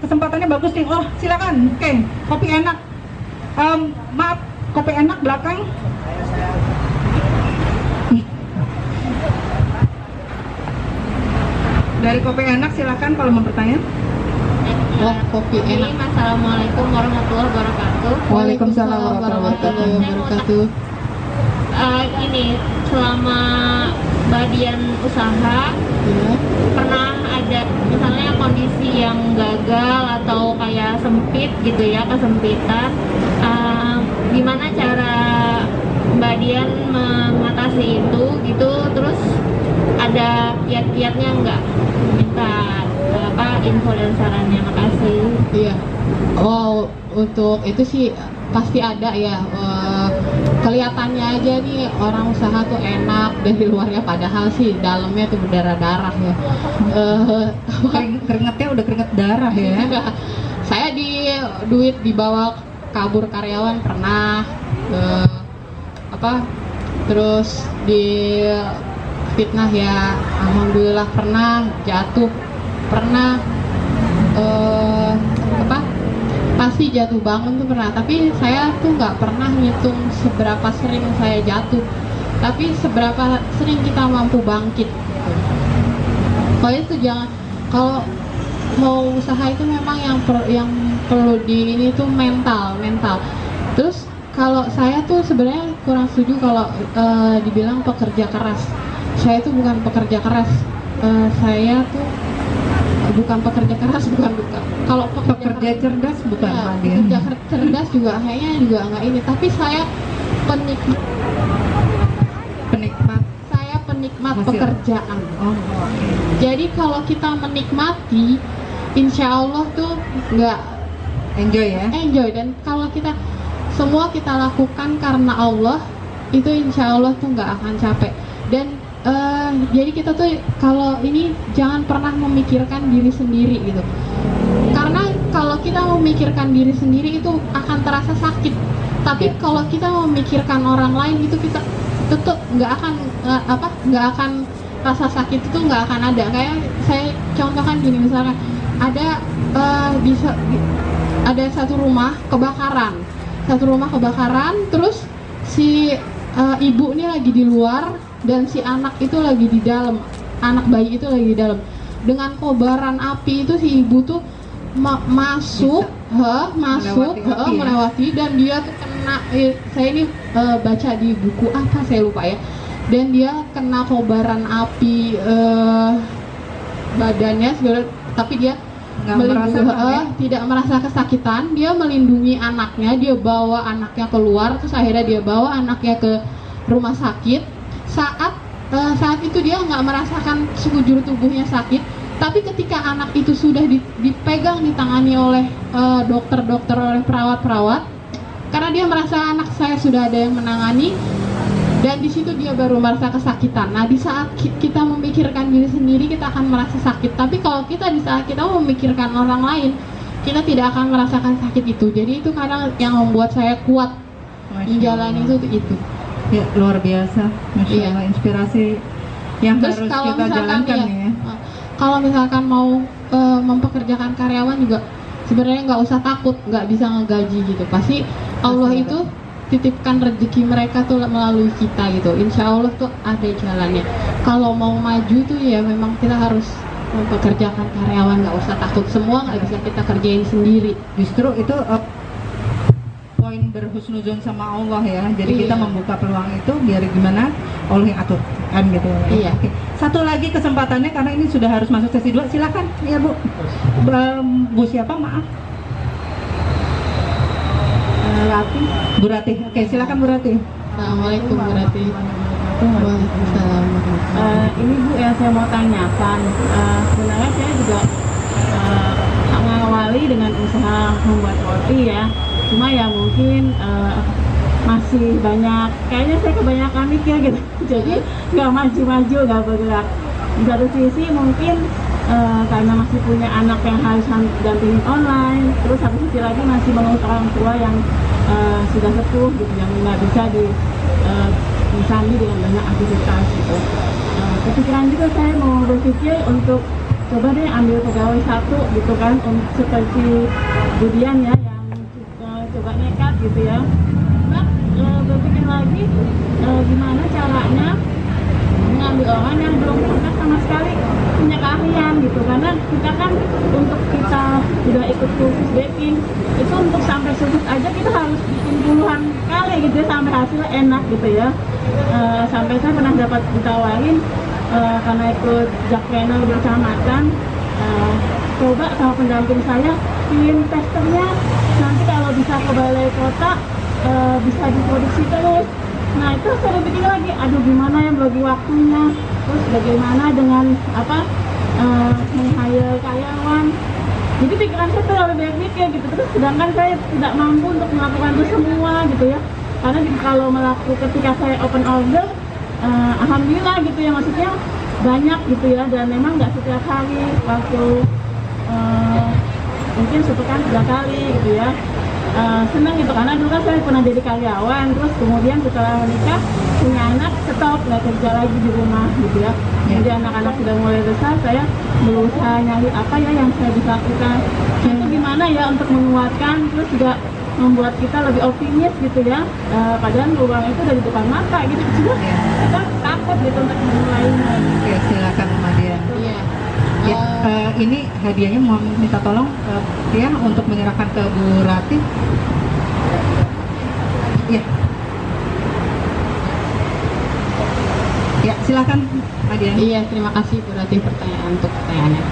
kesempatannya bagus nih. Oh, silakan. Oke, kopi enak. Maaf, kopi enak belakang. Dari kopi enak silakan kalau mau bertanya. Kopi enak. Assalamualaikum warahmatullahi wabarakatuh. Waalaikumsalam warahmatullahi wabarakatuh. Ini selama Mbak Dian usaha, pernah ada misalnya kondisi yang gagal atau kayak sempit gitu ya, kesempitan, gimana cara Mbak Dian mengatasi itu gitu, terus ada kiat-kiatnya nggak? Minta info dan sarannya, makasih. Iya. Oh, untuk itu sih pasti ada ya. Kelihatannya aja nih orang usaha tuh enak dari luarnya, padahal sih dalamnya tuh berdarah-darah ya. Keringetnya udah keringet darah ya. Saya duit dibawa kabur karyawan pernah, terus di fitnah ya, alhamdulillah pernah, jatuh pernah, pasti jatuh bangun tuh pernah, tapi saya tuh nggak pernah ngitung seberapa sering saya jatuh, tapi seberapa sering kita mampu bangkit. Kalau itu jangan, kalau mau usaha itu memang yang perlu di ini tuh mental. Terus kalau saya tuh sebenarnya kurang setuju kalau dibilang pekerja keras. Saya itu bukan pekerja keras. Saya tuh bukan pekerja keras, bukan. Kalau Pekerja cerdas bukan, ya, Pak Dian. pekerja cerdas juga kayaknya juga nggak ini. Tapi saya penikmat. Saya penikmat Hasil. pekerjaan. Oh, oke. Jadi kalau kita menikmati, insya Allah tuh nggak Enjoy ya. enjoy. Dan kalau semua kita lakukan karena Allah, itu insya Allah tuh nggak akan capek. Dan jadi kita tuh kalau ini jangan pernah memikirkan diri sendiri gitu, karena kalau kita memikirkan diri sendiri itu akan terasa sakit. Tapi kalau kita memikirkan orang lain itu kita tetap nggak akan rasa sakit itu nggak akan ada. Kayak saya contohkan gini, misalkan ada ada satu rumah kebakaran, terus si ibu ini lagi di luar dan si anak itu lagi di dalam, anak bayi itu lagi di dalam. Dengan kobaran api itu si ibu tuh melewati dan dia tuh kena, saya ini baca di buku apa saya lupa ya, dan dia kena kobaran api badannya segala, tapi dia tidak merasa kesakitan. Dia melindungi anaknya, dia bawa anaknya keluar, terus akhirnya dia bawa anaknya ke rumah sakit. Saat itu dia nggak merasakan sekujur tubuhnya sakit, tapi ketika anak itu sudah dipegang, ditangani oleh dokter-dokter, oleh perawat-perawat, karena dia merasa anak saya sudah ada yang menangani, dan di situ dia baru merasa kesakitan. Nah, di saat kita memikirkan diri sendiri, kita akan merasa sakit. Tapi kalau di saat kita memikirkan orang lain, kita tidak akan merasakan sakit itu. Jadi itu kadang yang membuat saya kuat menjalani itu. Ya, luar biasa, Masya Allah, inspirasi yang Terus harus kalau kita jalankan ya. Kalau misalkan mau mempekerjakan karyawan juga sebenarnya nggak usah takut, nggak bisa ngegaji gitu. Pasti Allah itu titipkan rezeki mereka tuh melalui kita gitu. Insya Allah tuh ada jalannya. Kalau mau maju tuh ya memang kita harus mempekerjakan karyawan, nggak usah takut. Semua nggak bisa kita kerjain sendiri. Justru itu poin berhusnuzon sama Allah ya. Jadi kita membuka peluang itu biar gimana Allah yang atur kan gitu. Iya. Oke. Satu lagi kesempatannya karena ini sudah harus masuk sesi 2. Silakan ya Bu. Bu siapa? Maaf. Rati. Bu Rati. Oke, silakan Bu Rati. Assalamualaikum warahmatullahi wabarakatuh. Waalaikumsalam. Ini Bu yang saya mau tanyakan, sebenarnya saya juga mengawali dengan usaha membuat roti ya. Cuma ya mungkin masih banyak, kayaknya saya kebanyakan mikir gitu. Jadi nggak maju-maju, nggak bergerak. Di satu sisi mungkin karena masih punya anak yang harus dampingin online, terus satu sisi lagi masih mengurus orang tua yang sudah sepuh gitu, yang nggak bisa disambi dengan banyak aktivitas gitu. Kepikiran juga saya mau berpikir untuk coba deh ambil pegawai satu gitu kan, seperti Budian ya yang coba nekat gitu ya. Nah, berpikir lagi gimana caranya mengambil orang yang belum pernah sama sekali punya keahlian gitu, karena kita kan untuk kita udah ikut kursus baking itu untuk sampai sukses aja kita harus bikin puluhan kali gitu ya sampai hasilnya enak gitu ya. Sampai saya pernah dapat ditawarin karena ikut Jack Trainer berkecamatan, coba sama pendamping saya bikin testernya nanti kalau bisa ke balai kota bisa diproduksi terus. Nah itu saya pikir lagi, aduh gimana yang bagi waktunya, terus bagaimana dengan meng-hire karyawan. Jadi pikiran saya terlalu banyak mikir gitu, terus sedangkan saya tidak mampu untuk melakukan itu semua gitu ya. Karena kalau ketika saya open order, alhamdulillah gitu ya, maksudnya banyak gitu ya, dan memang nggak setiap hari, waktu mungkin sepekan 3 kali gitu ya. Senang gitu, karena dulu kan saya pernah jadi karyawan, terus kemudian setelah menikah punya anak, stop, nggak kerja lagi di rumah gitu ya. Jadi anak-anak sudah mulai besar, saya berusaha nyari apa ya yang saya bisa lakukan. Itu gimana ya untuk menguatkan, terus juga membuat kita lebih optimis gitu ya. Padahal peluang itu dari depan mata gitu, cuma kita takut gitu untuk memulainya. Oke, silakan Mbak Dian. Iya. Ya, ini hadiahnya mau minta tolong ya untuk menyerahkan ke Bu Rati. Ya. Ya, silakan Mbak Dian. Iya, terima kasih Bu Rati untuk pertanyaannya.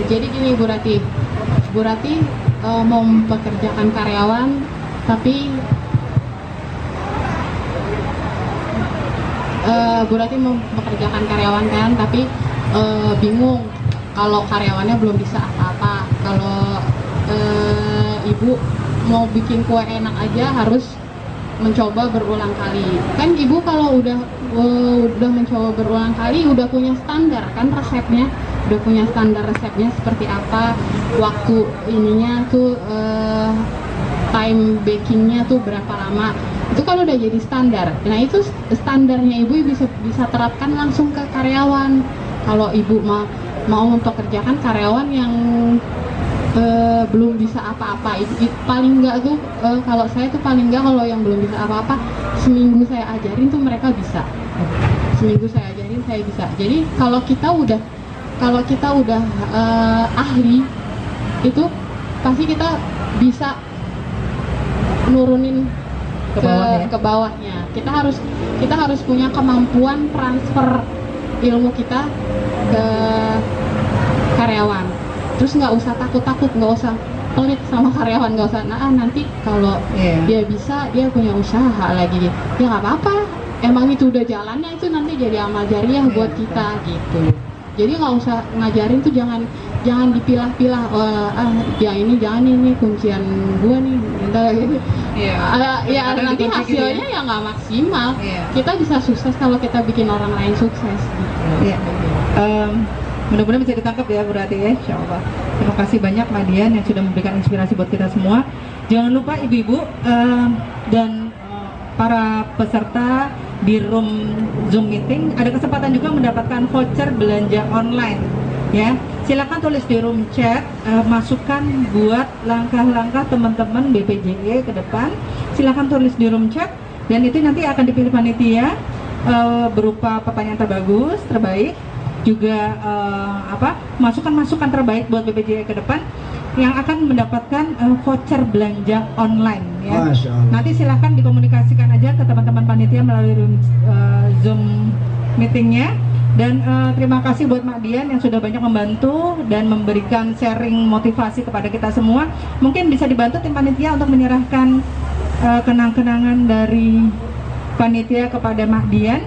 Jadi gini Bu Rati mau mempekerjakan karyawan, tapi Bu Rati mau mempekerjakan karyawan kan, tapi bingung kalau karyawannya belum bisa apa-apa. Kalau ibu mau bikin kue enak aja harus mencoba berulang kali. Kan ibu kalau udah mencoba berulang kali udah punya standar kan resepnya, udah punya standar resepnya seperti apa, waktu ininya tuh time bakingnya tuh berapa lama. Itu kalau udah jadi standar. Nah itu standarnya ibu bisa terapkan langsung ke karyawan. Kalau ibu mau mempekerjakan karyawan yang belum bisa apa-apa, paling enggak tuh kalau saya tuh paling enggak kalau yang belum bisa apa-apa seminggu saya ajarin tuh mereka bisa. Seminggu saya ajarin saya bisa. Jadi kalau kita udah ahli itu pasti kita bisa nurunin ke bawahnya. Kita harus punya kemampuan transfer ilmu kita ke karyawan. Terus nggak usah takut, nggak usah pelit sama karyawan, nggak usah. Nah nanti kalau dia bisa, dia punya usaha lagi, ya nggak apa-apa. Emang itu udah jalannya, itu nanti jadi amal jariah buat kita gitu. Jadi nggak usah ngajarin tuh jangan dipilah-pilah. Ya ini jangan, ini kuncian gua nih. Gitu. Ya nanti hasilnya ya nggak maksimal. Kita bisa sukses kalau kita bikin orang lain sukses. Gitu. Mudah-mudahan bisa ditangkap ya Bu Rati ya, insya Allah. Terima kasih banyak Mbak Dian yang sudah memberikan inspirasi buat kita semua. Jangan lupa ibu-ibu dan para peserta di room Zoom meeting ada kesempatan juga mendapatkan voucher belanja online. Ya, silakan tulis di room chat masukan buat langkah-langkah teman-teman BPJE ke depan. Silakan tulis di room chat dan itu nanti akan dipilih panitia berupa pertanyaan terbaik, juga masukan-masukan terbaik buat BPJE ke depan yang akan mendapatkan voucher belanja online ya. Nanti silakan dikomunikasikan aja ke teman-teman panitia melalui Zoom meetingnya. Dan terima kasih buat Mak Dian yang sudah banyak membantu dan memberikan sharing motivasi kepada kita semua. Mungkin bisa dibantu tim panitia untuk menyerahkan kenang-kenangan dari panitia kepada Mak Dian.